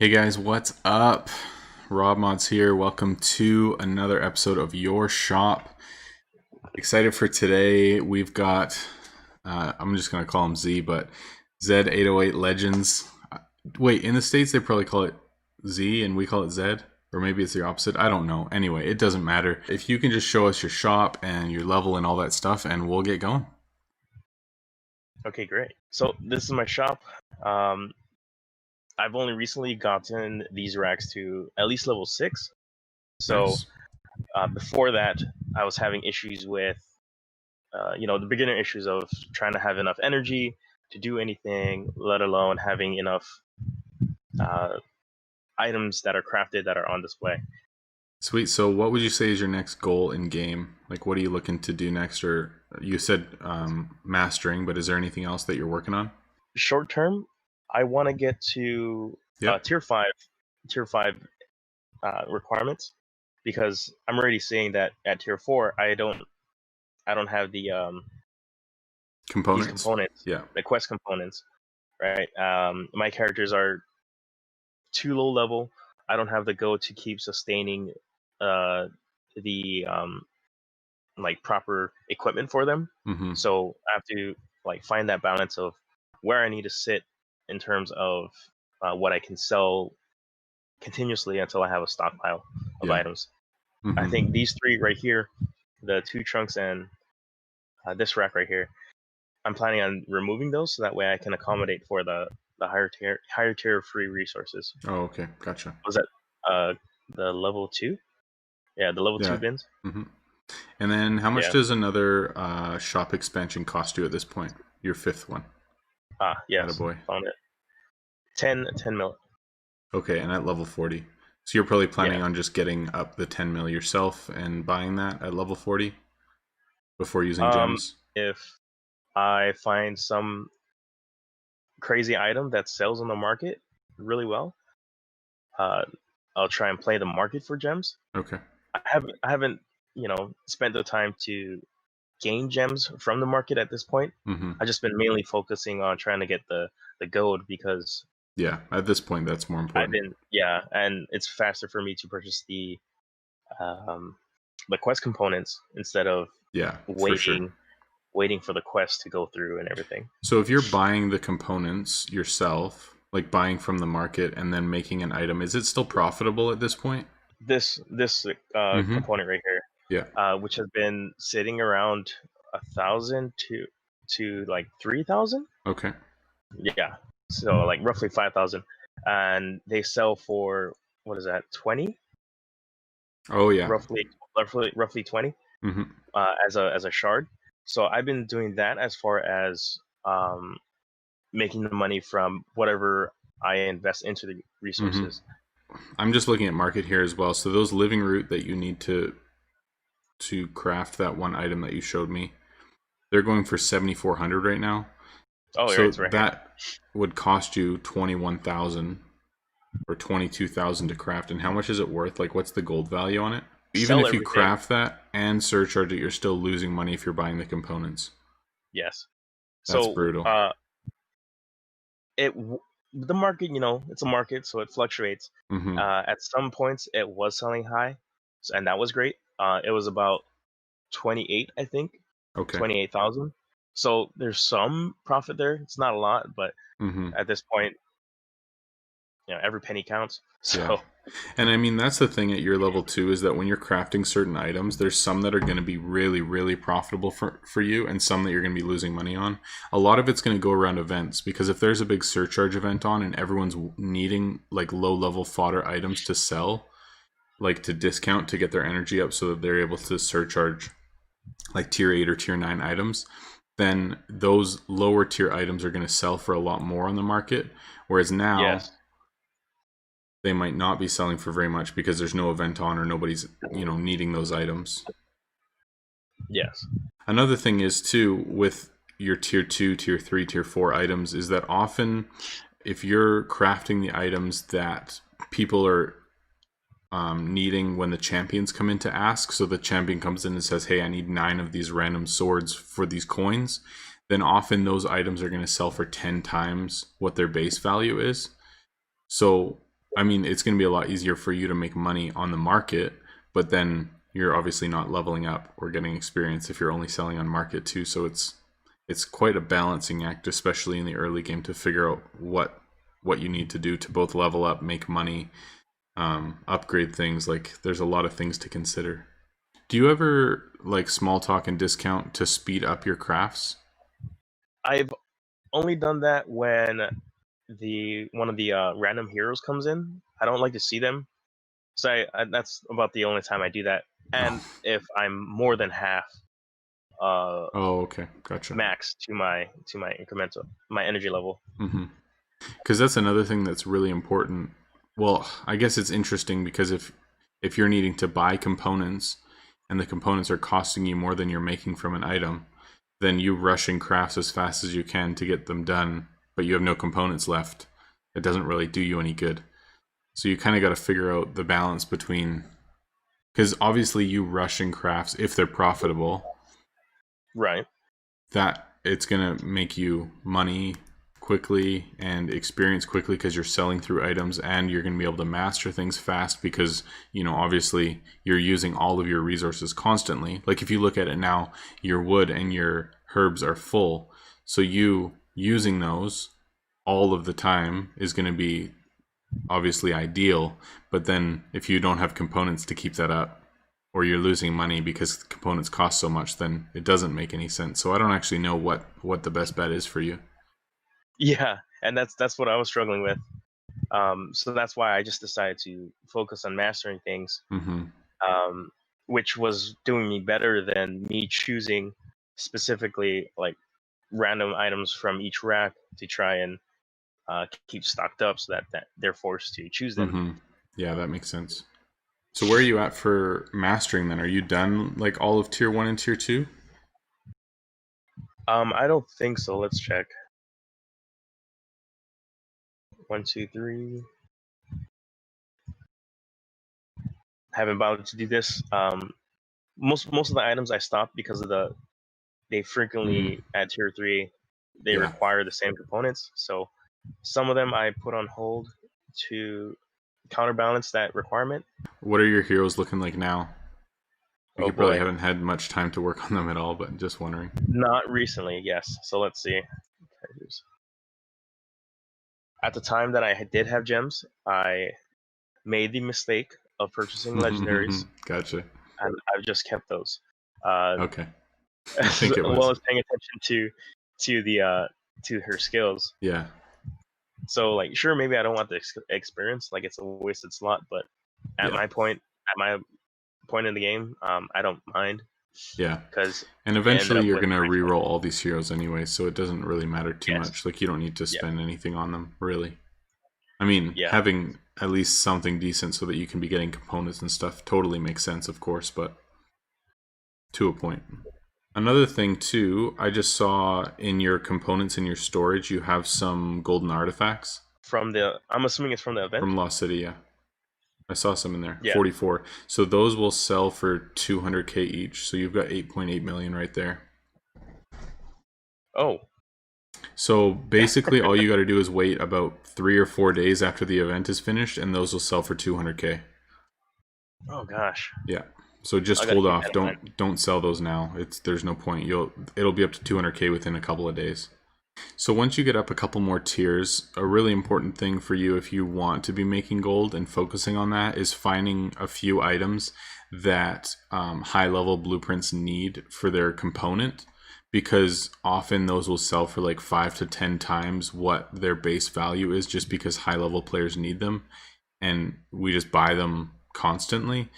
Hey guys, what's up? Rob Mods here. Welcome to another episode of Your Shop. Excited for today. We've got, I'm just going to call him Z, but Z808Legendz. Wait, in the States they probably call it Z and we call it Z, or maybe it's the opposite. I don't know. Anyway, it doesn't matter. If you can just show us your shop and your level and all that stuff, and we'll get going. Okay, great. So this is my shop. I've only recently gotten these racks to at least level 6. So Nice. Before that, I was having issues with, the beginner issues of trying to have enough energy to do anything, let alone having enough uh, items that are crafted that are on display. Sweet. So what would you say is your next goal in game? Like, what are you looking to do next? Or you said mastering, but is there anything else that you're working on? Short term, I want to get to Yep. tier 5 requirements, because I'm already seeing that at tier 4 I don't have these Components. components, Yeah. the quest components, right? My characters are too low level. I don't have the go to keep sustaining the like proper equipment for them. Mm-hmm. So I have to like find that balance of where I need to sit in terms of what I can sell continuously until I have a stockpile of Yeah. items. I Mm-hmm. think these three right here, the 2 trunks and this rack right here, I'm planning on removing those so that way I can accommodate for the higher tier free resources. Oh, okay. Gotcha. Was that the level 2? Yeah, the level 2 Yeah. bins. Mm-hmm. And then how much Yeah. does another shop expansion cost you at this point? Your 5th one. Yes. Attaboy. Found it. 10 mil. Okay, and at level 40. So you're probably planning Yeah. on just getting up the 10 mil yourself and buying that at level 40 before using gems? If I find some crazy item that sells on the market really well, uh, I'll try and play the market for gems. Okay. I haven't spent the time to gain gems from the market at this point. Mm-hmm. I've just been mainly focusing on trying to get the gold, because Yeah, at this point that's more important. and it's faster for me to purchase um, the quest components instead of Yeah, for sure. waiting for the quest to go through and everything. So if you're buying the components yourself, like buying from the market and then making an item, is it still profitable at this point? This Mm-hmm. component right here, Yeah. which has been sitting around 1,000 to like 3,000. Okay. Yeah, so like roughly 5,000, and they sell for, what is that, 20? Oh yeah. Roughly 20 Mm-hmm. as a shard. So I've been doing that as far as making the money from whatever I invest into the Mm-hmm. resources. I'm just looking at market here as well. So those living root that you need to craft that one item that you showed me, they're going for 7,400 right now. Oh, yeah, So it's right here. that would cost you 21,000 or 22,000 to craft. And how much is it worth? Like, what's the gold value on it? Even Sell if you everything. craft that and surcharge it, you're still losing money if you're buying the components. Yes. That's So brutal. it the market, it's a market, so it fluctuates. Mm-hmm. At some points, it was selling high, and that was great. It was about 28, I think, Okay. 28,000. So there's some profit there. It's not a lot, but Mm-hmm. at this point, every penny counts. Yeah. So And I mean, that's the thing at your level too, is that when you're crafting certain items, there's some that are going to be really, really profitable for you and some that you're going to be losing money on. A lot of it's going to go around events, because if there's a big surcharge event on and everyone's needing like low level fodder items to sell, like to discount to get their energy up so that they're able to surcharge like tier 8 or tier 9 items, then those lower tier items are going to sell for a lot more on the market. Whereas now, yes, they might not be selling for very much because there's no event on or nobody's needing those items. yes, Another thing is too with your tier 2, tier 3, tier 4 items is that often if you're crafting the items that people are needing when the champions come in to ask, so the champion comes in and says, hey, I need 9 of these random swords for these coins, then often those items are going to sell for 10 times what their base value is. So I mean, it's going to be a lot easier for you to make money on the market, but then you're obviously not leveling up or getting experience if you're only selling on market too. So it's quite a balancing act, especially in the early game, to figure out what you need to do to both level up, make money, upgrade things. Like there's a lot of things to consider. Do you ever like small talk and discount to speed up your crafts? I've only done that when one of the random heroes comes in. I don't like to see them, so that's about the only time I do that. And Oh, if I'm more than half oh, okay, gotcha. max to my incremental my energy level. Mm-hmm. Because that's another thing that's really important. Well, I guess it's interesting because if you're needing to buy components and the components are costing you more than you're making from an item, then you rushing crafts as fast as you can to get them done, but you have no components left. It doesn't really do you any good. So you kind of got to figure out the balance between, because obviously you rushing crafts if they're profitable, Right. that it's going to make you money quickly and experience quickly because you're selling through items, and you're going to be able to master things fast because, you know, obviously you're using all of your resources constantly. Like if you look at it now, your wood and your herbs are full, so you using those all of the time is going to be obviously ideal. But then if you don't have components to keep that up, or you're losing money because components cost so much, then it doesn't make any sense. So I don't actually know what the best bet is for you. Yeah, and that's what I was struggling with. So that's why I just decided to focus on mastering things, Mm-hmm. um, which was doing me better than me choosing specifically like random items from each rack to try and keep stocked up, so that they're forced to choose them. Mm-hmm. Yeah, that makes sense. So where are you at for mastering then? Are you done like all of tier 1 and tier 2? I don't think so. Let's check. 1, 2, 3. Haven't bothered to do this. Most of the items I stopped because of they Mm, frequently at tier 3 they yeah. require the same components. So some of them I put on hold to counterbalance that requirement. What are your heroes looking like now? Like Oh you probably boy, haven't had much time to work on them at all, but just wondering. not recently. Yes. So let's see. At the time that I did have gems, I made the mistake of purchasing legendaries, Gotcha. and I've just kept those. Uh, Okay. I as think it well was. as paying attention to the to her skills. Yeah. So like, sure, maybe I don't want the experience, like it's a wasted slot, but at Yeah. my point, in the game, I don't mind Yeah. because And it ended eventually up you're with going to nice money. reroll all these heroes anyway, so it doesn't really matter too Yes, much. Like you don't need to yeah, spend anything on them, really. I mean, yeah. having at least something decent so that you can be getting components and stuff totally makes sense, of course, but to a point. Another thing too, I just saw in your components in your storage, you have some golden artifacts I'm assuming it's from the event. from Lost City. Yeah, I saw some in there. Yeah. 44. So those will sell for 200k each. So you've got 8.8 million right there. Oh. So basically, all you got to do is wait about 3 or 4 days after the event is finished, and those will sell for 200k. Oh gosh. Yeah. So just I gotta hold keep off. that in mind. Don't sell those now. There's no point. It'll be up to 200k within a couple of days. So once you get up a couple more tiers, a really important thing for you if you want to be making gold and focusing on that is finding a few items that high level blueprints need for their component, because often those will sell for like 5 to 10 times what their base value is, just because high level players need them and we just buy them constantly.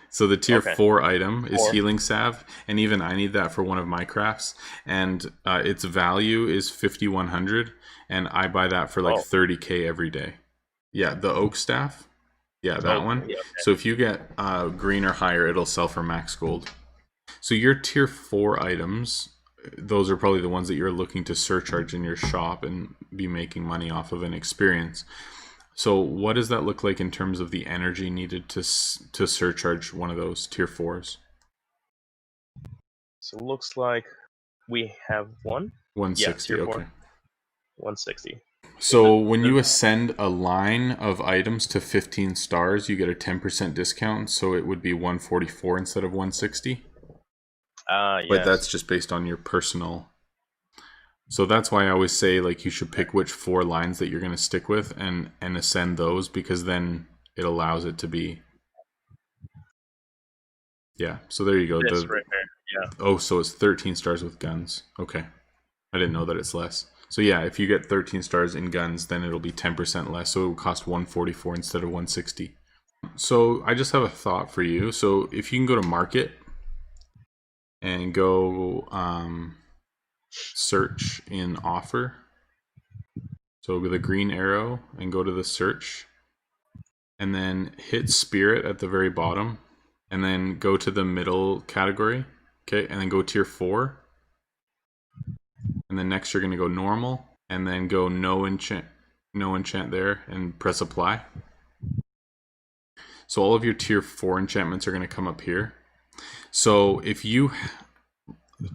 So the tier Okay. 4 item is Or healing salve, and even I need that for one of my crafts. And its value is 5,100, and I buy that for like oh 30k every day. Yeah, the oak staff. Yeah, that oh one. yeah. So if you get green or higher, it'll sell for max gold. So your tier 4 items, those are probably the ones that you're looking to surcharge in your shop and be making money off of an experience. So what does that look like in terms of the energy needed to surcharge one of those tier 4s? So it looks like we have one. Yeah, 160. tier 4, Okay. 160. So when you ascend a line of items to 15 stars, you get a 10% discount. So it would be 144 instead of 160. But that's Yes. just based on your personal. So that's why I always say like you should pick which 4 lines that you're going to stick with and ascend those, because then it allows it to be. Yeah. So there you go. This right there. Yeah. Oh, so it's 13 stars with guns. Okay. I didn't know that it's less. So yeah, if you get 13 stars in guns, then it'll be 10% less. So it will cost 144 instead of 160. So I just have a thought for you. So if you can go to market and go search in offer. So with a green arrow and go to the search and then hit spirit at the very bottom and then go to the middle category. Okay. And then go tier 4. And then next you're going to go normal and then go no enchant there and press apply. So all of your tier 4 enchantments are going to come up here. So if you,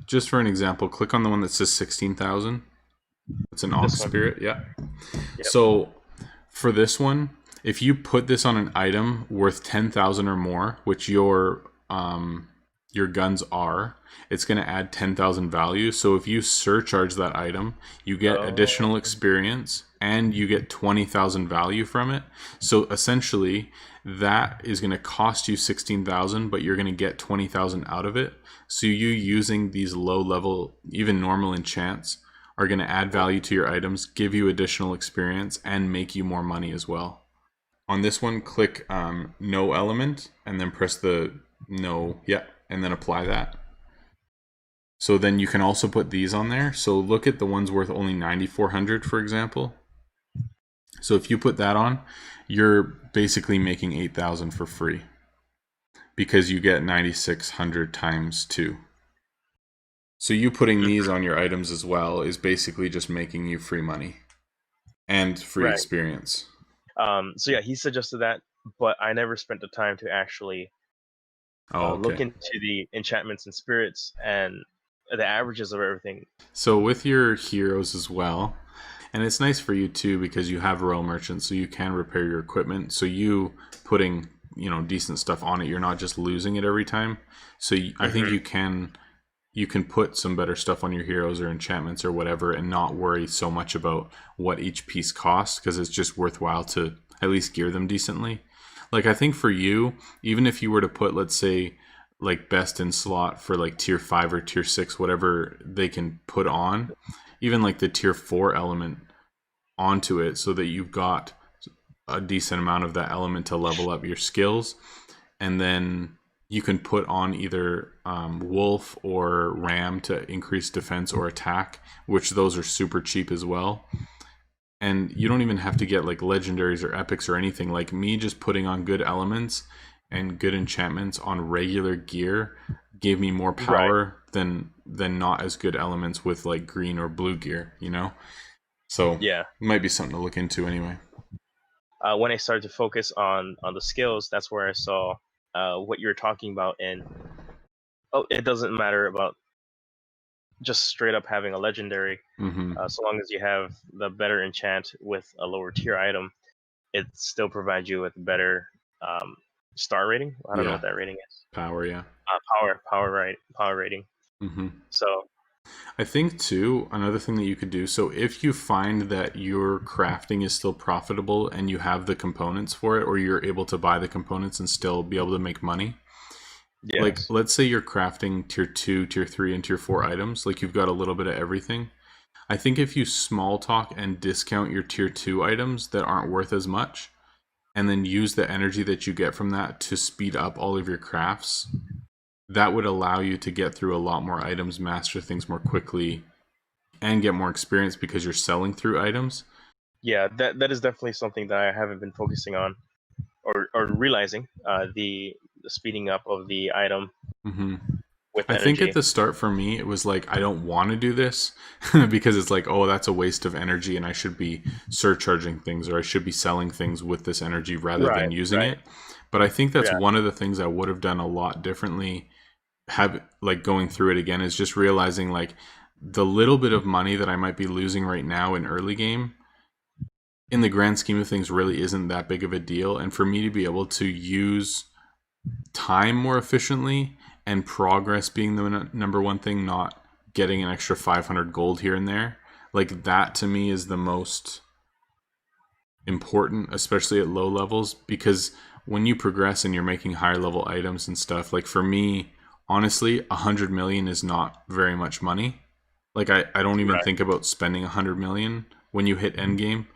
just for an example, click on the one that says 16,000. It's an Ox Spirit, yeah. Yep. So for this one, if you put this on an item worth 10,000 or more, which your guns are, it's going to add 10,000 value. So if you surcharge that item, you get additional experience and you get 20,000 value from it. So essentially, that is going to cost you 16,000, but you're going to get 20,000 out of it. So you using these low level, even normal enchants, are going to add value to your items, give you additional experience, and make you more money as well. On this one, click no element, and then press the no, yeah, and then apply that. So then you can also put these on there. So look at the ones worth only 9,400, for example. So if you put that on, you're basically making 8,000 for free because you get 9,600 times 2. So you putting these on your items as well is basically just making you free money and free experience. So yeah, he suggested that, but I never spent the time to actually look into the enchantments and spirits and the averages of everything. So with your heroes as well, and it's nice for you too because you have royal merchants, so you can repair your equipment. So you putting decent stuff on it, you're not just losing it every time. So I think you can put some better stuff on your heroes or enchantments or whatever and not worry so much about what each piece costs, because it's just worthwhile to at least gear them decently. Like I think for you, even if you were to put, let's say, like best in slot for like tier 5 or tier 6, whatever they can put on, even like the tier 4 element onto it so that you've got a decent amount of that element to level up your skills. And then you can put on either wolf or ram to increase defense or attack, which those are super cheap as well. And you don't even have to get like legendaries or epics or anything. Like me just putting on good elements and good enchantments on regular gear gave me more power than not as good elements with like green or blue gear, So yeah, it might be something to look into anyway. When I started to focus on the skills, that's where I saw what you're talking about. And it doesn't matter about just straight up having a legendary. So long as you have the better enchant with a lower tier item, it still provides you with better star rating. I don't know what that rating is. Power, yeah. Power rating. So I think too, another thing that you could do, so if you find that your crafting is still profitable and you have the components for it, or you're able to buy the components and still be able to make money, like let's say you're crafting tier 2, tier 3, and tier 4 items, like you've got a little bit of everything. I think if you small talk and discount your tier 2 items that aren't worth as much, and then use the energy that you get from that to speed up all of your crafts, that would allow you to get through a lot more items, master things more quickly, and get more experience because you're selling through items. Yeah, that is definitely something that I haven't been focusing on or realizing, the speeding up of the item with energy. I think at the start for me, it was like, I don't want to do this because it's like, oh, that's a waste of energy and I should be surcharging things or I should be selling things with this energy rather than using it. But I think that's one of the things I would have done a lot differently, going through it again, is just realizing like the little bit of money that I might be losing right now in early game, in the grand scheme of things really isn't that big of a deal. And for me to be able to use time more efficiently and progress being the number one thing, not getting an extra 500 gold here and there, like that to me is the most important, especially at low levels, because when you progress and you're making higher level items and stuff, like for me, honestly, 100 million is not very much money. Like I don't even Right. think about spending 100 million when you hit endgame.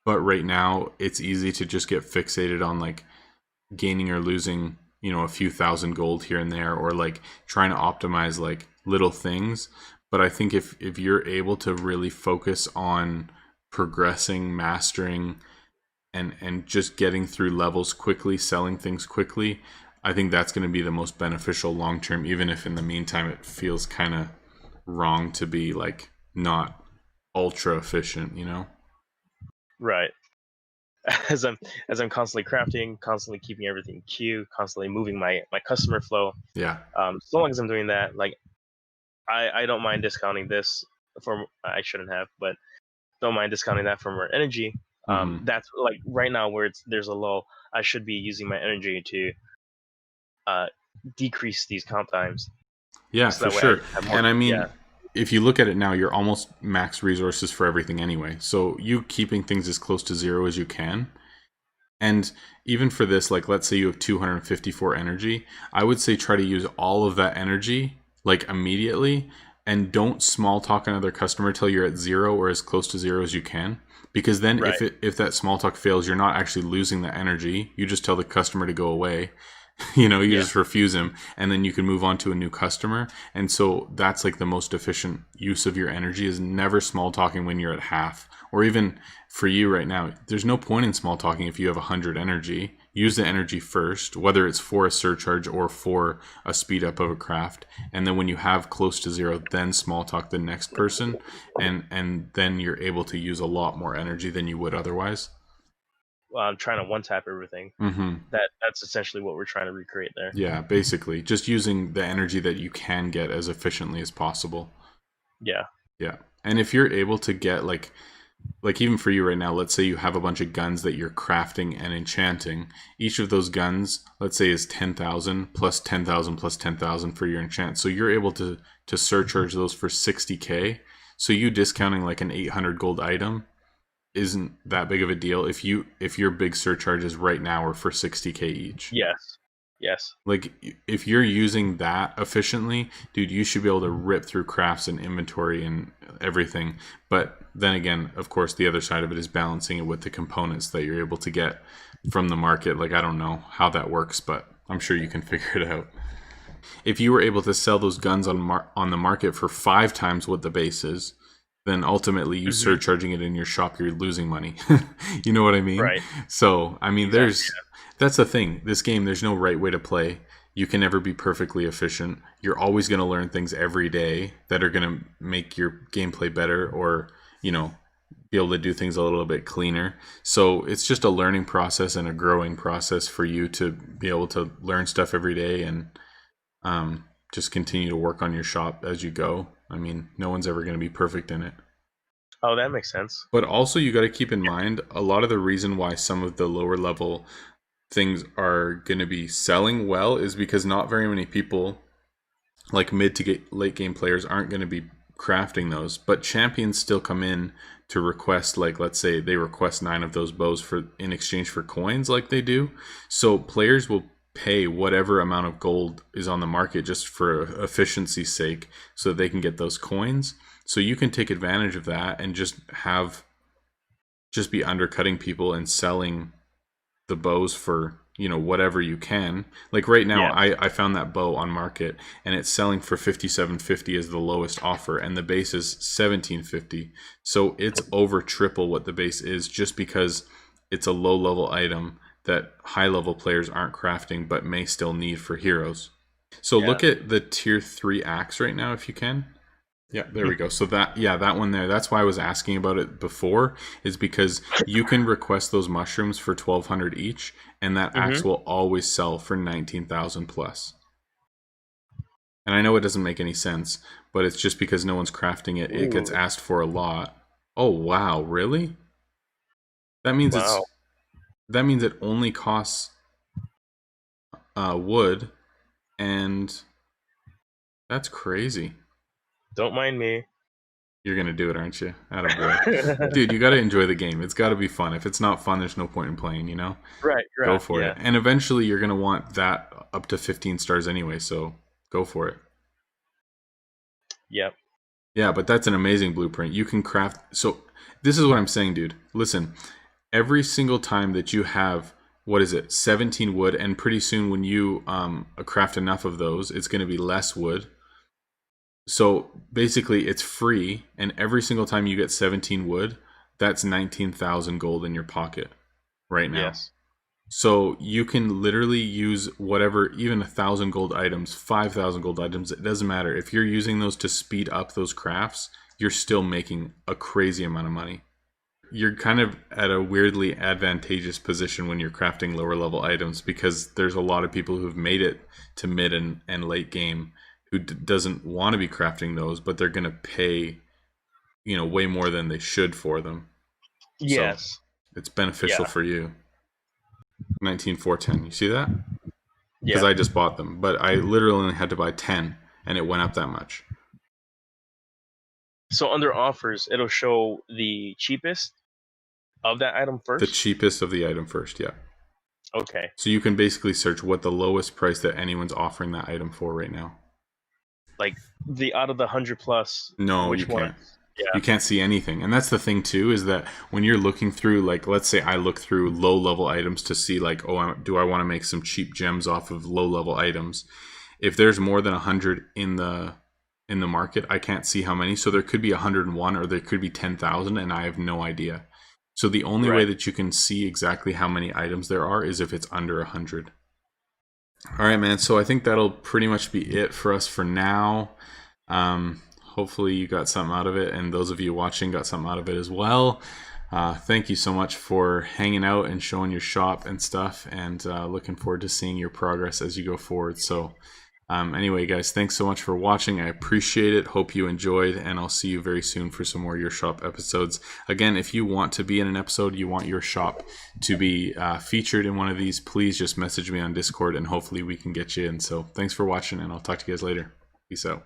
But right now, it's easy to just get fixated on like gaining or losing, a few thousand gold here and there, or like trying to optimize like little things. But I think if you're able to really focus on progressing, mastering, and just getting through levels quickly, selling things quickly, I think that's going to be the most beneficial long term, even if in the meantime it feels kind of wrong to be like not ultra efficient. Right. As I'm constantly crafting, constantly keeping everything queue, constantly moving my customer flow. Yeah. So long as I'm doing that, like I don't mind discounting this for I shouldn't have, but don't mind discounting that for more energy. Hmm. That's like right now where there's a lull. I should be using my energy to uh, decrease these count times, Yeah, so for that way I sure. can have more. And I Yeah, mean, if you look at it now, you're almost max resources for everything anyway. So you keeping things as close to zero as you can. And even for this, like let's say you have 254 energy, I would say try to use all of that energy like immediately, and don't small talk another customer till you're at zero or as close to zero as you can. Because then right. if that small talk fails, you're not actually losing the energy. You just tell the customer to go away. You Yeah, just refuse him, and then you can move on to a new customer. And so that's like the most efficient use of your energy, is never small talking when you're at half. Or even for you right now, there's no point in small talking if you have 100 energy. Use the energy first, whether it's for a surcharge or for a speed up of a craft. And then when you have close to zero, then small talk the next person, and then you're able to use a lot more energy than you would otherwise. well, I'm trying to one tap everything. Hmm. That's essentially what we're trying to recreate there. Yeah, basically, just using the energy that you can get as efficiently as possible. Yeah. Yeah. And if you're able to get like even for you right now, let's say you have a bunch of guns that you're crafting and enchanting. Each of those guns, let's say, is 10,000 plus 10,000 plus 10,000 for your enchant. So you're able to surcharge those for 60k. So you discounting like an 800 gold item isn't that big of a deal if your big surcharges right now are for 60k each. Yes. Yes. Like if you're using that efficiently, dude, you should be able to rip through crafts and inventory and everything. But then again, of course, the other side of it is balancing it with the components that you're able to get from the market. Like I don't know how that works, but I'm sure you can figure it out. If you were able to sell those guns on the market for 5 times what the base is, then ultimately you Hmm. surcharging it in your shop, you're losing money. You know what I mean? Right. So I mean, Exactly. that's the thing. This game, there's no right way to play. You can never be perfectly efficient. You're always going to learn things every day that are going to make your gameplay better, or be able to do things a little bit cleaner. So it's just a learning process and a growing process for you to be able to learn stuff every day, and just continue to work on your shop as you go. I mean, no one's ever going to be perfect in it. Oh, that makes sense. But also, you got to keep in mind a lot of the reason why some of the lower level things are going to be selling well is because not very many people, like mid to late game players, aren't going to be crafting those. But champions still come in to request, like let's say they request 9 of those bows for in exchange for coins, like they do. So players will pay whatever amount of gold is on the market just for efficiency's sake, so that they can get those coins. So you can take advantage of that and just be undercutting people and selling the bows for whatever you can. Like right now, Yeah. I found that bow on market, and it's selling for 5750 as the lowest offer, and the base is 1750. So it's over triple what the base is, just because it's a low level item that high level players aren't crafting but may still need for heroes. So Yeah. look at the tier 3 axe right now if you can. Yeah, there we go. So that one there, that's why I was asking about it before, is because you can request those mushrooms for 1200 each, and that Hmm. axe will always sell for 19,000 plus. And I know it doesn't make any sense, but it's just because no one's crafting it. It gets Ooh. asked for a lot. Oh wow, really? That means Wow. it only costs wood, and that's crazy. Don't mind me. You're gonna do it, aren't you? Attaboy. Dude, you gotta enjoy the game. It's gotta be fun. If it's not fun, there's no point in playing, you know? Right, Go right, for it. yeah. And eventually you're gonna want that up to 15 stars anyway, so go for it. Yep. Yeah, but that's an amazing blueprint. You can craft. So this is what I'm saying, dude. Listen, every single time that you have, what is it, 17 wood, and pretty soon when you craft enough of those, it's going to be less wood. So basically, it's free, and every single time you get 17 wood, that's 19,000 gold in your pocket right now. Yes. So you can literally use whatever, even 1,000 gold items, 5,000 gold items. It doesn't matter. If you're using those to speed up those crafts, you're still making a crazy amount of money. You're kind of at a weirdly advantageous position when you're crafting lower level items, because there's a lot of people who've made it to mid and late game who doesn't want to be crafting those, but they're going to pay, way more than they should for them. Yes. So it's beneficial Yeah. for you. 19,410. You see that? Because Yeah. I just bought them, but I literally only had to buy 10, and it went up that much. So under offers, it'll show the cheapest of that item first? The cheapest of the item first, yeah. Okay. So you can basically search what the lowest price that anyone's offering that item for right now. Like the out of the 100 plus. No, which you one? can't. Yeah. You can't see anything. And that's the thing too, is that when you're looking through, like, let's say I look through low level items to see, like, oh, do I want to make some cheap gems off of low level items? If there's more than 100 in the market, I can't see how many. So there could be 101 or there could be 10,000, and I have no idea. So the only way that you can see exactly how many items there are is if it's under 100. All right, man. So I think that'll pretty much be it for us for now. Hopefully you got something out of it, and those of you watching got something out of it as well. Thank you so much for hanging out and showing your shop and stuff, and looking forward to seeing your progress as you go forward. So anyway, guys, thanks so much for watching. I appreciate it. Hope you enjoyed, and I'll see you very soon for some more Your Shop episodes. Again, if you want to be in an episode, you want your shop to be featured in one of these, please just message me on Discord, and hopefully we can get you in. So thanks for watching, and I'll talk to you guys later. Peace out.